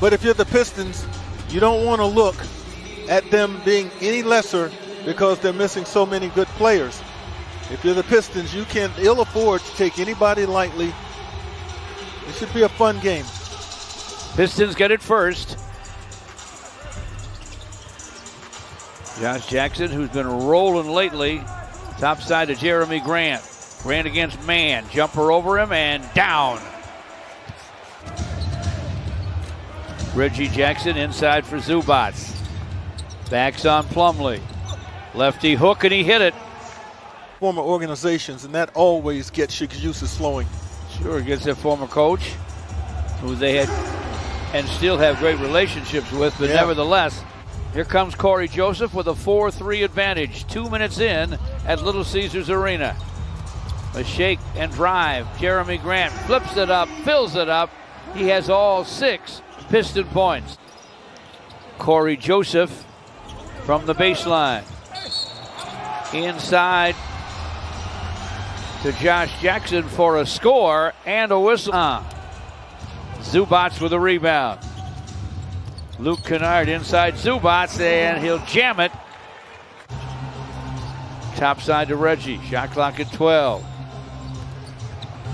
But if you're the Pistons, you don't want to look at them being any lesser because they're missing so many good players. If you're the Pistons, you can ill afford to take anybody lightly. It should be a fun game. Pistons get it first. Josh Jackson, who's been rolling lately, top side to Jeremy Grant. Grant against man, jumper over him and down. Reggie Jackson inside for Zubats. Backs on Plumlee. Lefty hook and he hit it. Former organizations, and that always gets your juices flowing. Sure, gets their former coach, who they had and still have great relationships with, but nevertheless, here comes Corey Joseph with a 4-3 advantage. 2 minutes in at Little Caesars Arena. A shake and drive. Jeremy Grant flips it up, fills it up. He has all 6 Piston points. Corey Joseph from the baseline. Inside to Josh Jackson for a score and a whistle. Zubats with a rebound. Luke Kennard inside Zubats, and he'll jam it. Top side to Reggie. Shot clock at 12.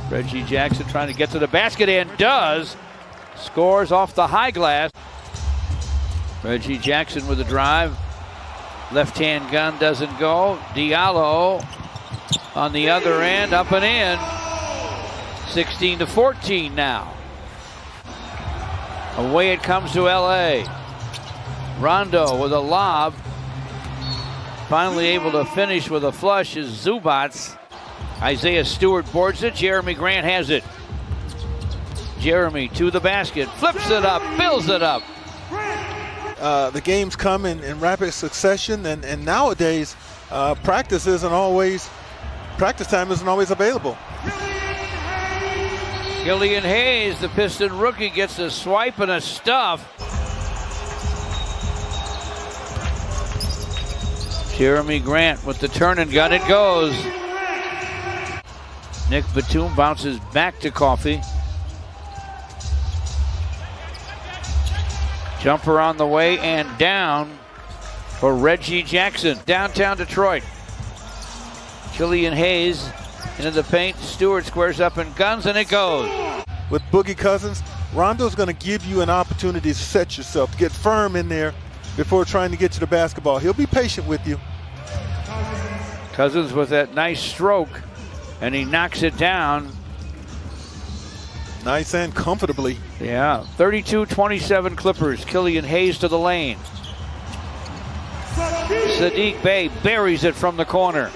Reggie Jackson trying to get to the basket and does. Scores off the high glass. Reggie Jackson with a drive. Left-hand gun doesn't go. Diallo on the other end, up and in. 16-14 now. Away it comes to LA. Rondo with a lob. Finally able to finish with a flush is Zubats. Isaiah Stewart boards it. Jeremy Grant has it. Jeremy to the basket. Flips it up. Fills it up. The games come in rapid succession, and nowadays practice time isn't always available. Killian Hayes, the Piston rookie, gets a swipe and a stuff. Jeremy Grant with the turn and gun. It goes. Nick Batum bounces back to Coffey. Jumper on the way and down for Reggie Jackson. Downtown Detroit. Killian Hayes into the paint. Stewart squares up and guns, and it goes. With Boogie Cousins, Rondo's going to give you an opportunity to set yourself, to get firm in there before trying to get to the basketball. He'll be patient with you. Cousins with that nice stroke, and he knocks it down. Nice and comfortably. Yeah, 32-27 Clippers. Killian Hayes to the lane. Sadiq Bey buries it from the corner.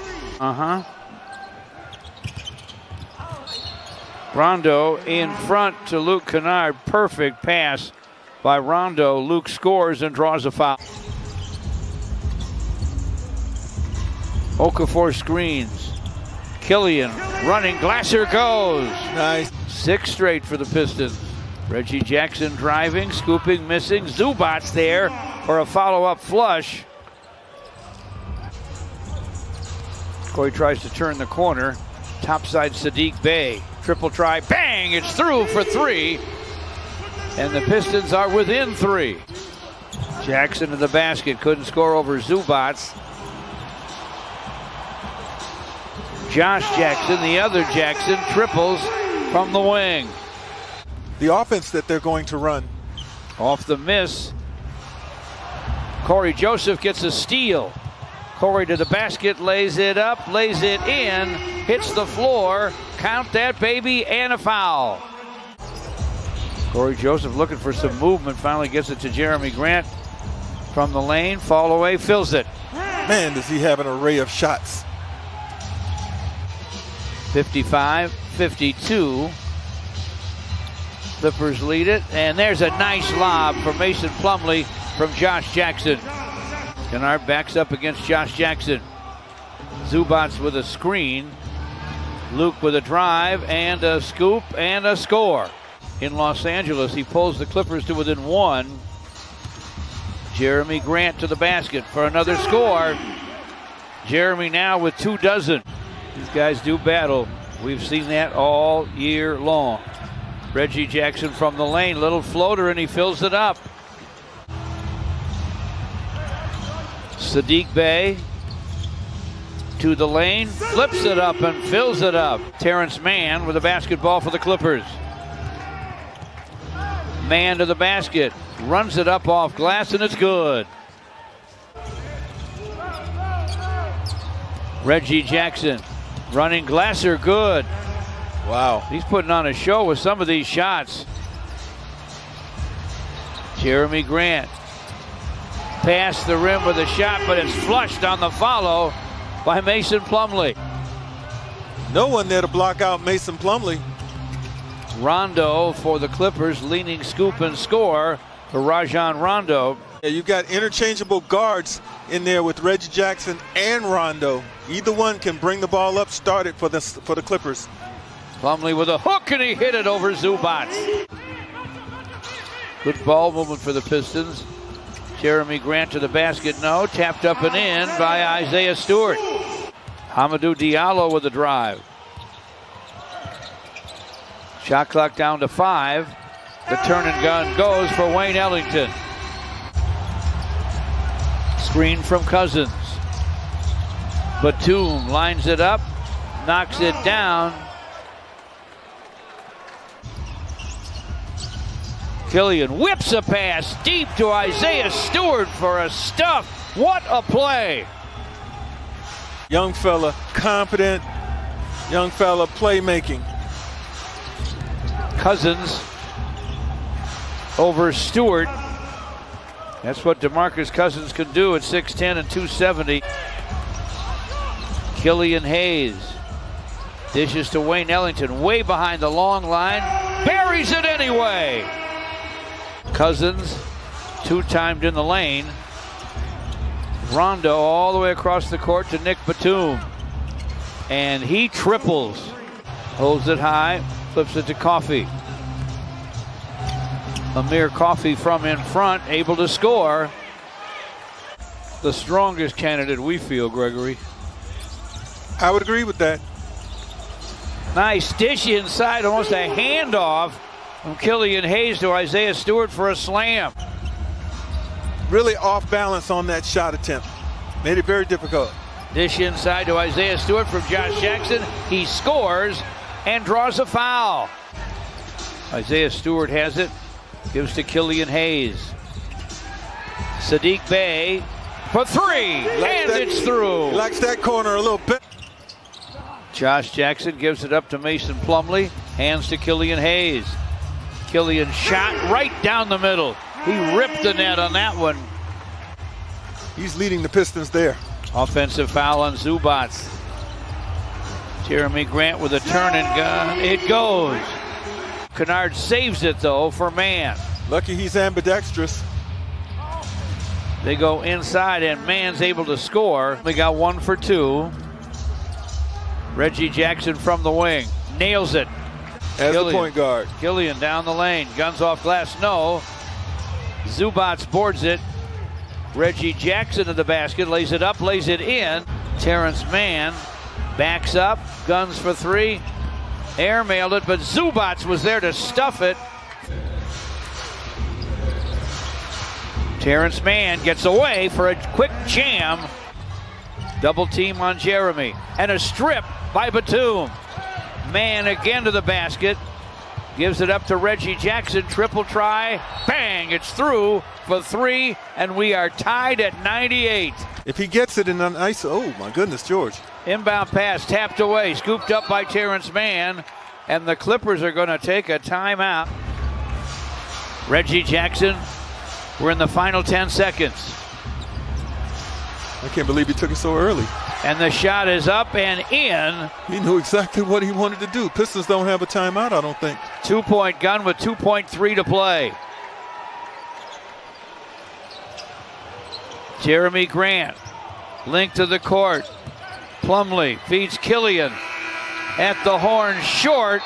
Rondo in front to Luke Kennard. Perfect pass by Rondo. Luke scores and draws a foul. Okafor screens. Killian running. Glasser goes. Nice. 6 straight for the Pistons. Reggie Jackson driving, scooping, missing. Zubats there for a follow-up flush. Corey tries to turn the corner. Topside Sadiq Bey. Triple try, bang, it's through for 3. And the Pistons are within 3. Jackson to the basket, couldn't score over Zubats. Josh Jackson, the other Jackson, triples from the wing. The offense that they're going to run. Off the miss. Corey Joseph gets a steal. Corey to the basket, lays it up, lays it in, hits the floor, count that baby, and a foul. Corey Joseph looking for some movement, finally gets it to Jeremy Grant from the lane, fall away, fills it. Man, does he have an array of shots. 55-52. Clippers lead it, and there's a nice lob for Mason Plumlee from Josh Jackson. Kennard backs up against Josh Jackson. Zubats with a screen. Luke with a drive and a scoop and a score. In Los Angeles, he pulls the Clippers to within 1. Jeremy Grant to the basket for another score. Jeremy now with 2 dozen. These guys do battle. We've seen that all year long. Reggie Jackson from the lane, little floater, and he fills it up. Sadiq Bey to the lane, flips it up and fills it up. Terrence Mann with a basketball for the Clippers. Mann to the basket, runs it up off glass, and it's good. Reggie Jackson running Glasser, good. Wow. He's putting on a show with some of these shots. Jeremy Grant past the rim with a shot, but it's flushed on the follow by Mason Plumlee. No one there to block out Mason Plumlee. Rondo for the Clippers, leaning scoop and score for Rajon Rondo. Yeah, you've got interchangeable guards in there with Reggie Jackson and Rondo. Either one can bring the ball up, start it for the Clippers. Plumlee with a hook, and he hit it over Zubac. Good ball movement for the Pistons. Jeremy Grant to the basket, no. Tapped up and in by Isaiah Stewart. Hamidou Diallo with the drive. Shot clock down to 5. The turn and gun goes for Wayne Ellington. Screen from Cousins. Batum lines it up, knocks it down. Killian whips a pass deep to Isaiah Stewart for a stuff. What a play. Young fella, confident. Young fella, playmaking. Cousins over Stewart. That's what DeMarcus Cousins can do at 6'10 and 270. Killian Hayes dishes to Wayne Ellington, way behind the long line. Buries it anyway. Cousins, two-timed in the lane. Rondo all the way across the court to Nick Batum. And he triples. Holds it high, flips it to Coffey. Amir Coffey from in front, able to score. The strongest candidate we feel, Gregory. I would agree with that. Nice dish inside, almost a handoff from Killian Hayes to Isaiah Stewart for a slam. Really off balance on that shot attempt. Made it very difficult. Dish inside to Isaiah Stewart from Josh Jackson. He scores and draws a foul. Isaiah Stewart has it. Gives to Killian Hayes. Sadiq Bey for three, and it's through. He likes that corner a little bit. Josh Jackson gives it up to Mason Plumlee. Hands to Killian Hayes. Killian shot right down the middle. He ripped the net on that one. He's leading the Pistons there. Offensive foul on Zubac. Jeremy Grant with a turn and gun. It goes. Kennard saves it, though, for Mann. Lucky he's ambidextrous. They go inside, and Mann's able to score. We got 1 for 2. Reggie Jackson from the wing. Nails it. As the point guard. Killian down the lane. Guns off glass, no. Zubac boards it. Reggie Jackson to the basket. Lays it up, lays it in. Terrence Mann backs up. Guns for 3. Air mailed it, but Zubac was there to stuff it. Terrence Mann gets away for a quick jam. Double team on Jeremy. And a strip by Batum. Mann again to the basket. Gives it up to Reggie Jackson. Triple try. Bang! It's through for 3, and we are tied at 98. If he gets it in an ice, oh my goodness, George. Inbound pass tapped away, scooped up by Terrence Mann, and the Clippers are going to take a timeout. Reggie Jackson, we're in the final 10 seconds. I can't believe he took it so early. And the shot is up and in. He knew exactly what he wanted to do. Pistons don't have a timeout, I don't think. 2-point gun with 2.3 to play. Jeremy Grant, linked to the court. Plumlee feeds Killian at the horn, short.